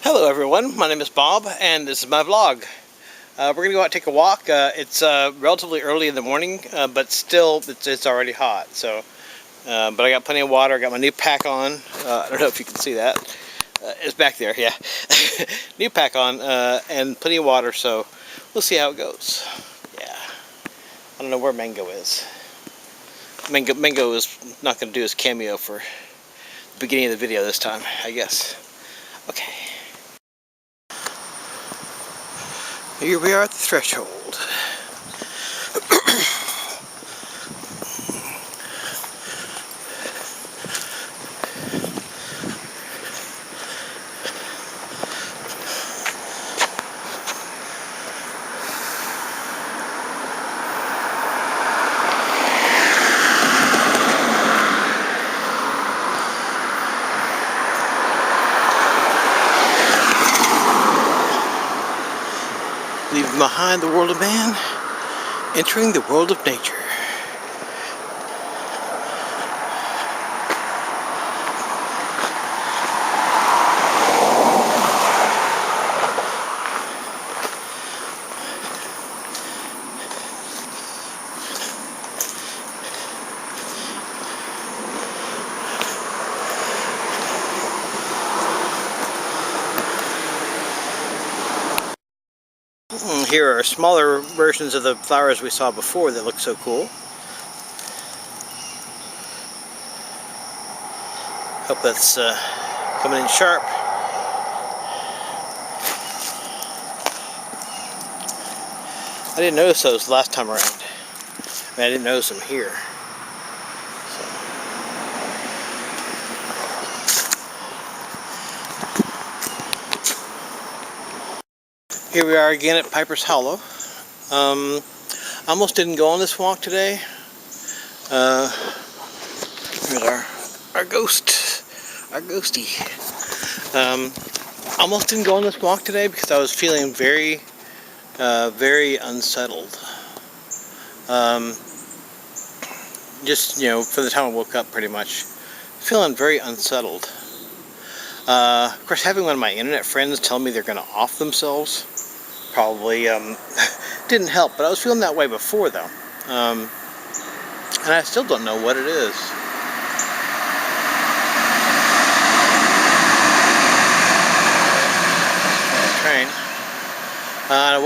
Hello everyone, my name is Bob and this is my vlog. We're going to go out and take a walk. It's relatively early in the morning, but still it's already hot. So, but I got plenty of water, I got my new pack on. I don't know if you can see that. It's back there, yeah. New pack on and plenty of water, so we'll see how it goes. Yeah. I don't know where Mango is. Mango is not going to do his cameo for the beginning of the video this time, I guess. Okay. Here we are at the threshold. Leaving behind the world of man, entering the world of nature. Here are smaller versions of the flowers we saw before that look so cool. Hope that's coming in sharp. I didn't notice those last time around. I mean, I didn't notice them here. Here we are again at Piper's Hollow. I almost didn't go on this walk today. Here's our ghost, our ghosty. Almost didn't go on this walk today because I was feeling very unsettled. Just, for the time I woke up, pretty much feeling very unsettled. Of course, having one of my internet friends tell me they're going to off themselves probably didn't help, but I was feeling that way before, though. And I still don't know what it is. Train. I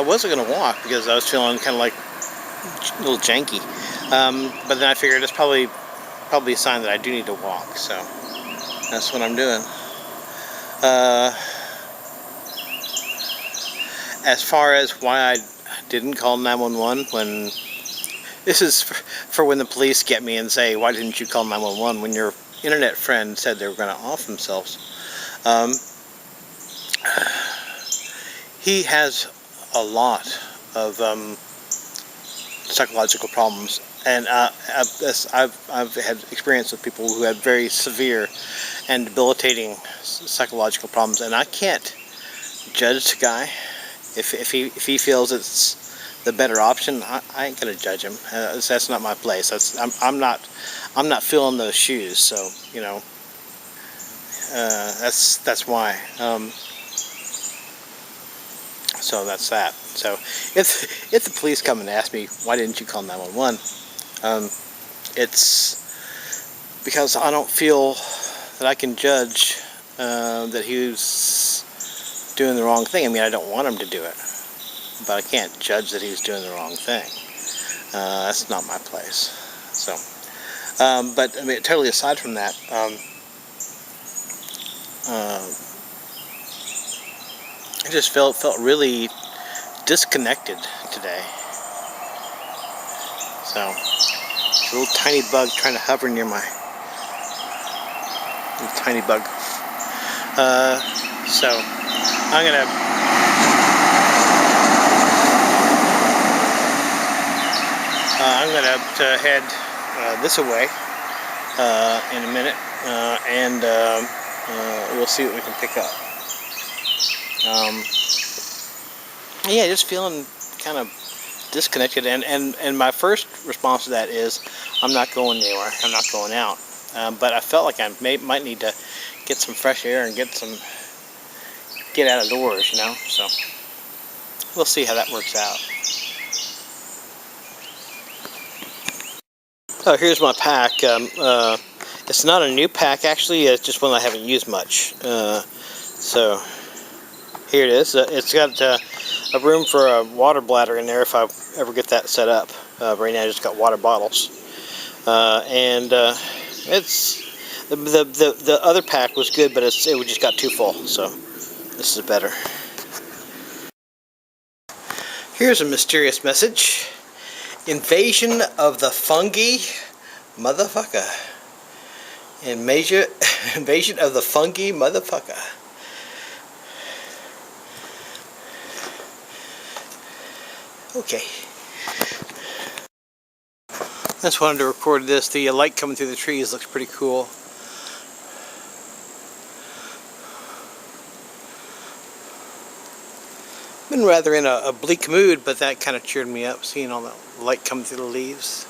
wasn't going to walk because I was feeling kind of like a little janky. But then I figured it's probably a sign that I do need to walk, so that's what I'm doing. As far as why I didn't call 911 when this is for when the police get me and say, why didn't you call 911 when your internet friend said they were going to off themselves? He has a lot of psychological problems, and I've had experience with people who had very severe and debilitating psychological problems, and I can't judge the guy. If he feels it's the better option, I ain't gonna judge him. That's not my place. I'm not filling those shoes. So that's why. So that's that. So if the police come and ask me why didn't you call 911, it's because I don't feel that I can judge that he's doing the wrong thing. I mean, I don't want him to do it, but I can't judge that he's doing the wrong thing. That's not my place. So, but I mean, totally aside from that, I just felt really disconnected today. So, a little tiny bug trying to hover near my little tiny bug. So I'm gonna head this way in a minute, and we'll see what we can pick up. Yeah, just feeling kind of disconnected, and my first response to that is I'm not going anywhere. I'm not going out. But I felt like I might need to get some fresh air and get some get out of doors, you know. So we'll see how that works out. Oh, here's my pack. It's not a new pack, actually. It's just one I haven't used much. So here it is. It's got a room for a water bladder in there if I ever get that set up. Right now I just got water bottles. It's the other pack was good, but it just got too full. So this is better. Here's a mysterious message. Invasion of the fungi, motherfucker. Invasion of the fungi, motherfucker. Okay. I just wanted to record this. The light coming through the trees looks pretty cool. Been rather in a bleak mood, but that kind of cheered me up, seeing all the light coming through the leaves.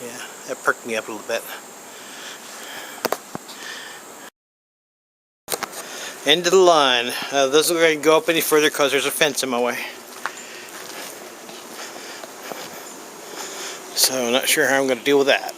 Yeah, that perked me up a little bit. End of the line. Doesn't look like I can go up any further because there's a fence in my way. So I'm not sure how I'm going to deal with that.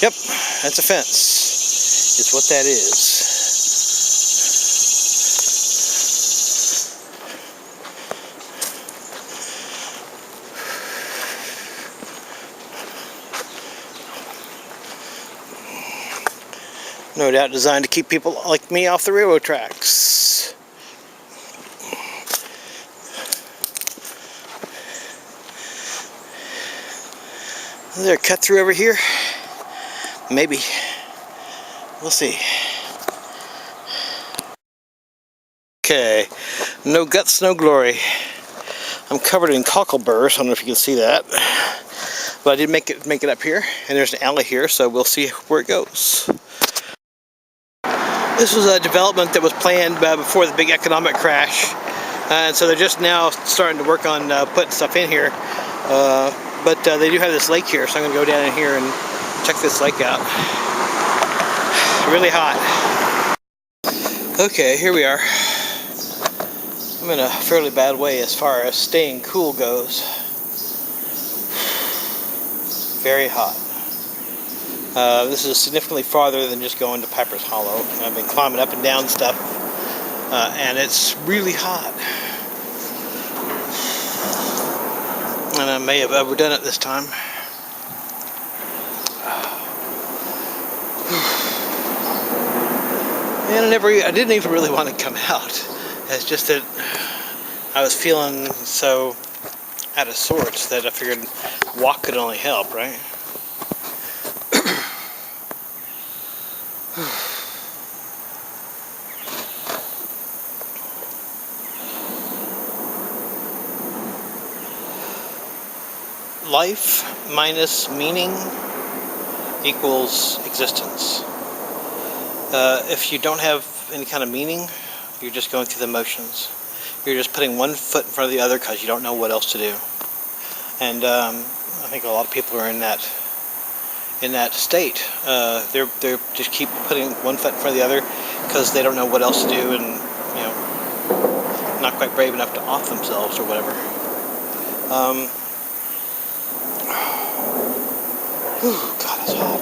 Yep, that's a fence. It's what that is. No doubt designed to keep people like me off the railroad tracks. Is there a cut through over here? Maybe. We'll see. Okay. No guts, no glory. I'm covered in cockleburrs. I don't know if you can see that. But I did make it up here. And there's an alley here, so we'll see where it goes. This was a development that was planned before the big economic crash, and so they're just now starting to work on putting stuff in here. But they do have this lake here, so I'm going to go down in here and check this lake out. Really hot. Okay, here we are. I'm in a fairly bad way as far as staying cool goes. Very hot. This is significantly farther than just going to Piper's Hollow. I've been climbing up and down stuff, and it's really hot. And I may have overdone it this time. And I didn't even really want to come out. It's just that I was feeling so out of sorts that I figured walk could only help, right? Life minus meaning equals existence. If you don't have any kind of meaning, you're just going through the motions. You're just putting one foot in front of the other because you don't know what else to do. And I think a lot of people are in that state. They're just keep putting one foot in front of the other because they don't know what else to do, and not quite brave enough to off themselves or whatever. God, it's hot.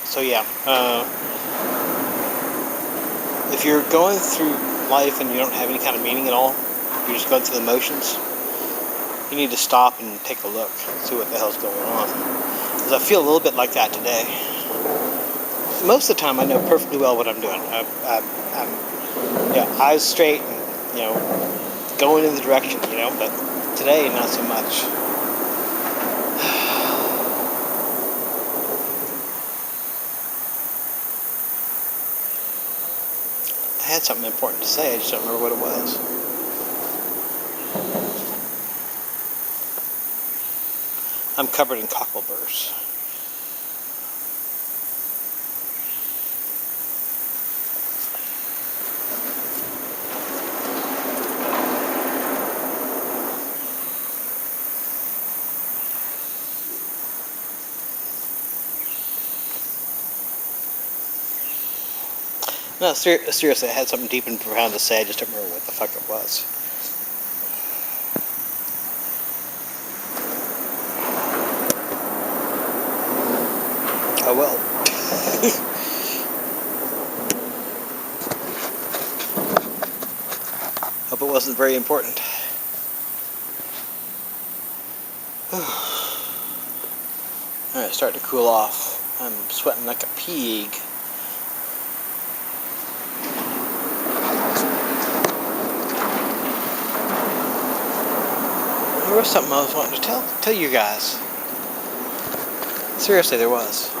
So yeah, if you're going through life and you don't have any kind of meaning at all, you're just going through the motions, you need to stop and take a look and see what the hell's going on. Because I feel a little bit like that today. Most of the time I know perfectly well what I'm doing. I'm eyes straight and, going in the direction, but today not so much. I had something important to say, I just don't remember what it was. I'm covered in cockleburrs. No, seriously, I had something deep and profound to say. I just don't remember what the fuck it was. Oh well. Hope it wasn't very important. Alright, starting to cool off. I'm sweating like a pig. There was something I was wanting to tell you guys. Seriously, there was.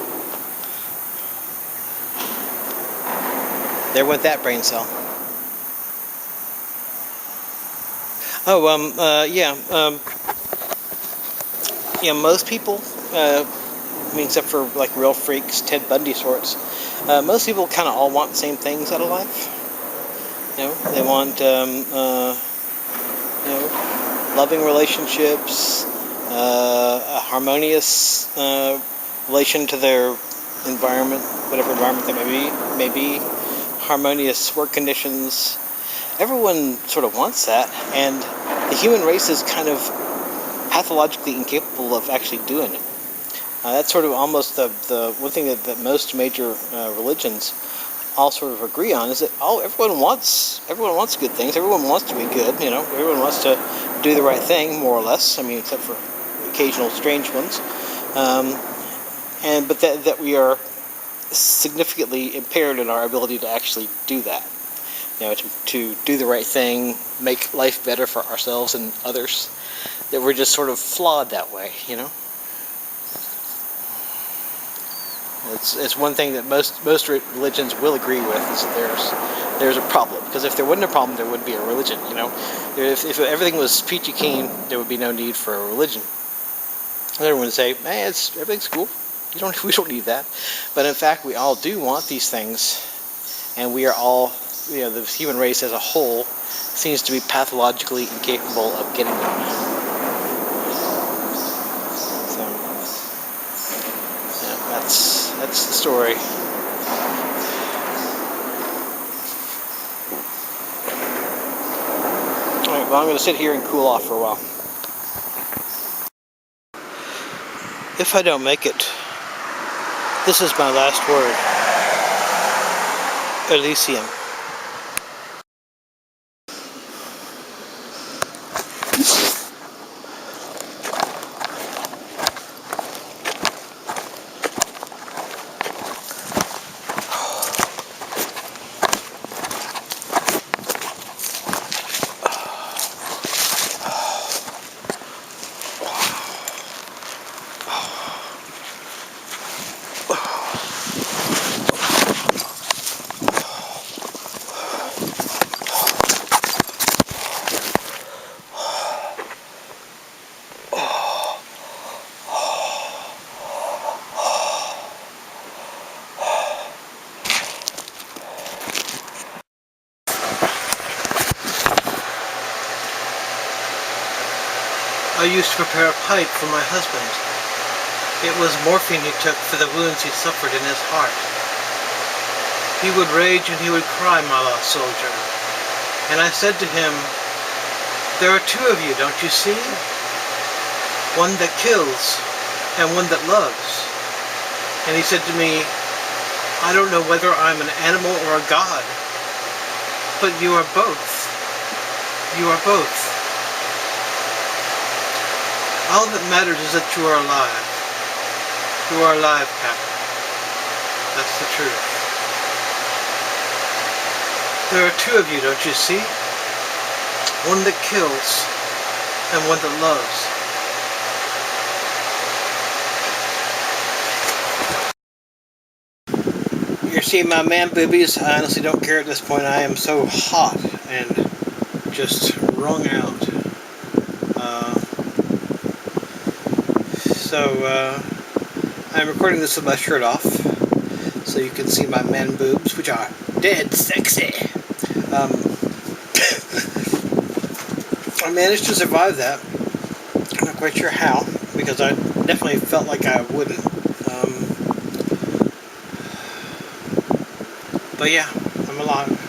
There went that brain cell. Oh, yeah, most people, I mean, except for like real freaks, Ted Bundy sorts, most people kind of all want the same things out of life. You know, they want, loving relationships, a harmonious relation to their environment, whatever environment that may be, harmonious work conditions. Everyone sort of wants that, and the human race is kind of pathologically incapable of actually doing it. That's sort of almost the one thing that most major religions all sort of agree on, is that everyone wants good things. Everyone wants to be good, you know. Everyone wants to do the right thing, more or less. I mean, except for occasional strange ones. But that we are significantly impaired in our ability to actually do that. You know, to do the right thing, make life better for ourselves and others. That we're just sort of flawed that way, you know. It's one thing that most religions will agree with, is that there's a problem. Because if there wasn't a problem, there wouldn't be a religion, you know. If everything was peachy keen, there would be no need for a religion. Everyone would say, "Man, everything's cool. We don't need that." But in fact, we all do want these things, and we are all, you know, the human race as a whole seems to be pathologically incapable of getting them. So, yeah, that's the story. Alright, well, I'm going to sit here and cool off for a while. If I don't make it, this is my last word. Elysium. I used to prepare a pipe for my husband. It was morphine he took for the wounds he suffered in his heart. He would rage and he would cry, my lost soldier. And I said to him, "There are two of you, don't you see? One that kills and one that loves." And he said to me, "I don't know whether I'm an animal or a god, but you are both. You are both. All that matters is that you are alive. You are alive, Captain. That's the truth. There are two of you, don't you see? One that kills and one that loves." You see, my man boobies, I honestly don't care at this point. I am so hot and just wrung out. So I'm recording this with my shirt off, so you can see my man boobs, which are dead sexy. I managed to survive that. I'm not quite sure how, because I definitely felt like I wouldn't. But yeah, I'm alive.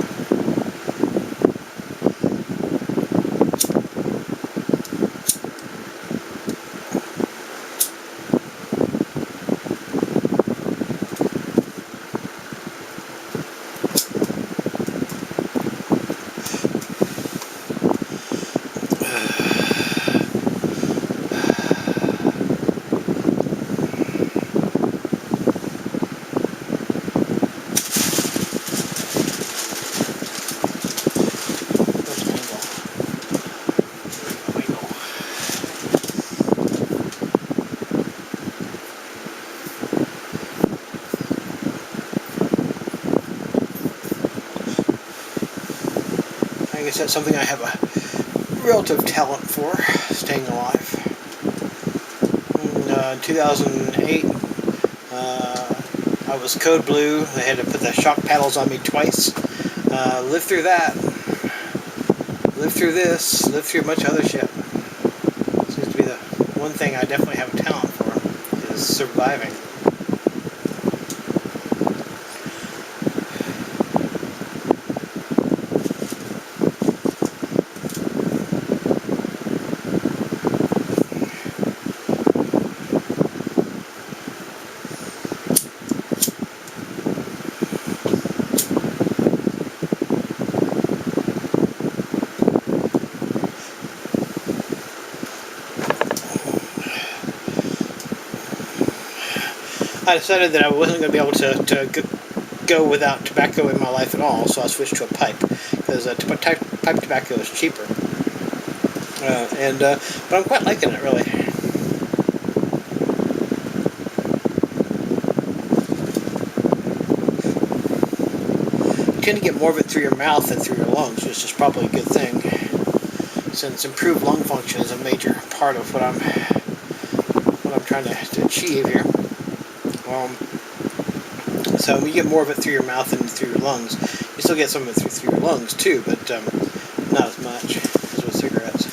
I guess that's something I have a relative talent for, staying alive. In 2008, I was code blue. They had to put the shock paddles on me twice. Lived through that. Lived through this. Lived through a bunch of other shit. Seems to be the one thing I definitely have a talent for, is surviving. I decided that I wasn't going to be able to go without tobacco in my life at all, so I switched to a pipe, because pipe tobacco is cheaper. But I'm quite liking it, really. You tend to get more of it through your mouth than through your lungs, which is probably a good thing, since improved lung function is a major part of what I'm trying to achieve here. So you get more of it through your mouth than through your lungs. You still get some of it through your lungs too, but not as much as with cigarettes.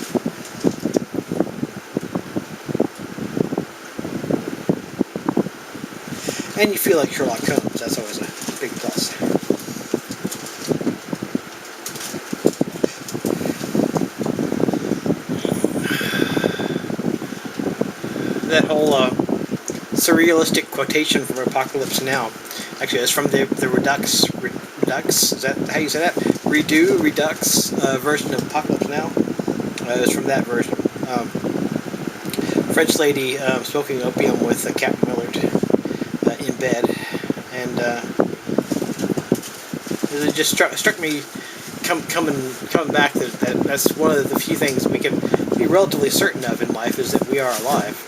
And you feel like Sherlock Holmes. That's always a big plus. That whole surrealistic quotation from Apocalypse Now. Actually, it's from the Redux. Redux? Is that how you say that? Redux version of Apocalypse Now. It's from that version. French lady smoking opium with Captain Willard in bed, and it just struck me coming back that that's one of the few things we can be relatively certain of in life, is that we are alive.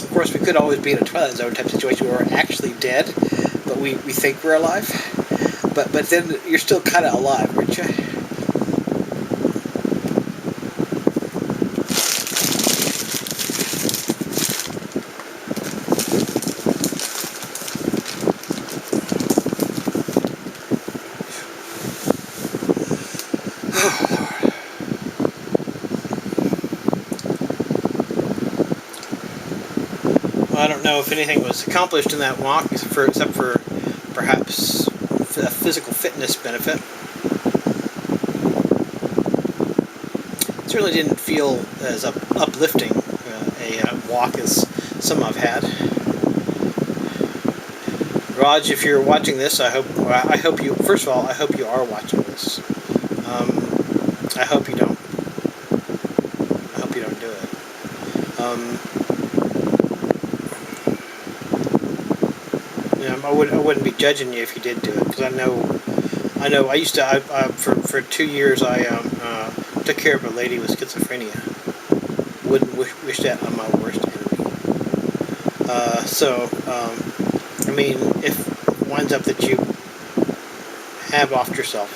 Of course, we could always be in a Twilight Zone type situation where we're actually dead, but we think we're alive. But then you're still kind of alive, aren't you? I don't know if anything was accomplished in that walk except for perhaps a physical fitness benefit. It certainly didn't feel as uplifting a walk as some I've had. Raj, if you're watching this, I hope you. First of all, I hope you are watching this. I hope you don't. I hope you don't do it. I wouldn't be judging you if you did do it, because I know I used to for 2 years I took care of a lady with schizophrenia. Wouldn't wish that on my worst enemy. I mean, if it winds up that you have offed yourself,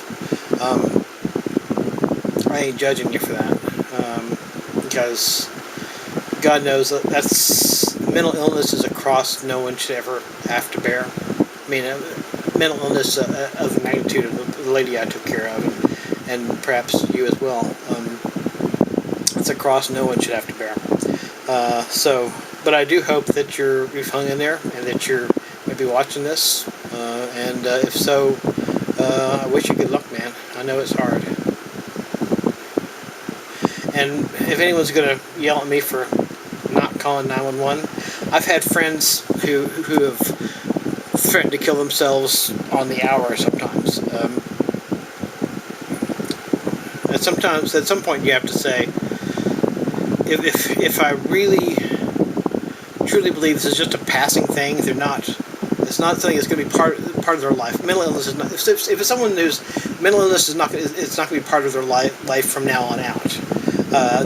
I ain't judging you for that, because God knows that's mental illness is a cross no one should ever have to bear. I mean, mental illness of the magnitude of the lady I took care of, and perhaps you as well. It's a cross no one should have to bear. But I do hope that you've hung in there and that you're maybe watching this. And if so, I wish you good luck, man. I know it's hard. And if anyone's gonna yell at me for not calling 911, I've had friends who have threatened to kill themselves on the hour sometimes. And sometimes, at some point, you have to say, if I really truly believe this is just a passing thing, it's not something that's going to be part of their life. Mental illness is not. If it's someone who's mental illness is not, it's not going to be part of their life from now on out.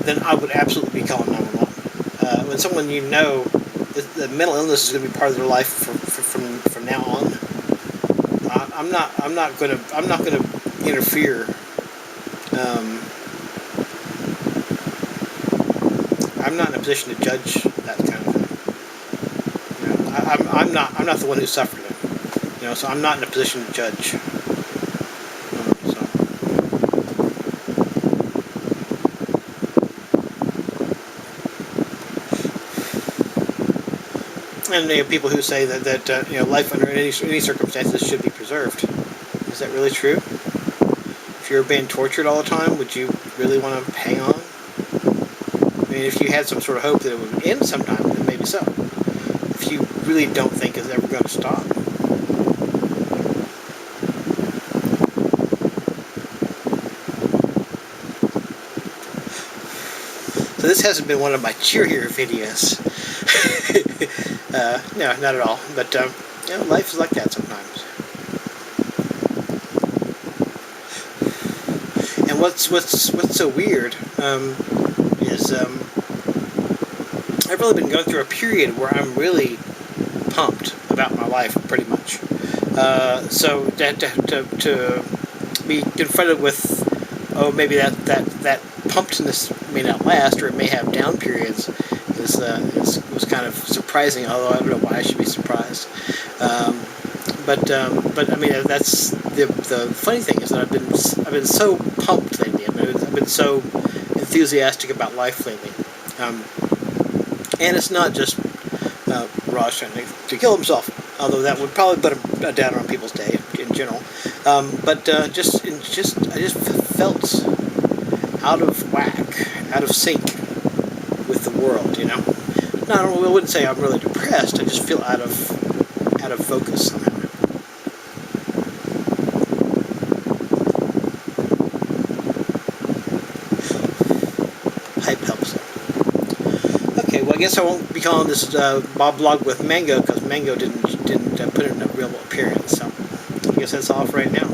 Then I would absolutely be calling 911. When someone you know the mental illness is going to be part of their life from now on, I'm not going to interfere. I'm not in a position to judge that kind of thing. You know, I'm not the one who suffered it. You know, so I'm not in a position to judge. And you know, people who say that you know, life under any circumstances should be preserved. Is that really true? If you're being tortured all the time, would you really want to hang on? I mean, if you had some sort of hope that it would end sometime, then maybe so. If you really don't think it's ever going to stop. So this hasn't been one of my cheerier videos. No, not at all. But you know, life is like that sometimes. And what's so weird is I've really been going through a period where I'm really pumped about my life, pretty much. So to be confronted with, oh, maybe that pumpedness may not last, or it may have down periods, was kind of surprising. Although I don't know why I should be surprised. But I mean, that's the funny thing is that I've been so pumped lately. I've been so enthusiastic about life lately. And it's not just Raj trying to kill himself, although that would probably put a downer on people's day in general. But I just felt out of whack, out of sync with the world, you know. No, I wouldn't say I'm really depressed. I just feel out of focus somehow. Hype helps. Okay, well, I guess I won't be calling this BOBVLOG with Mango, because Mango didn't put in a real appearance. So I guess that's all for right now.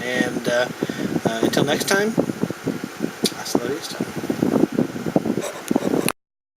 And until next time, hasta la vista.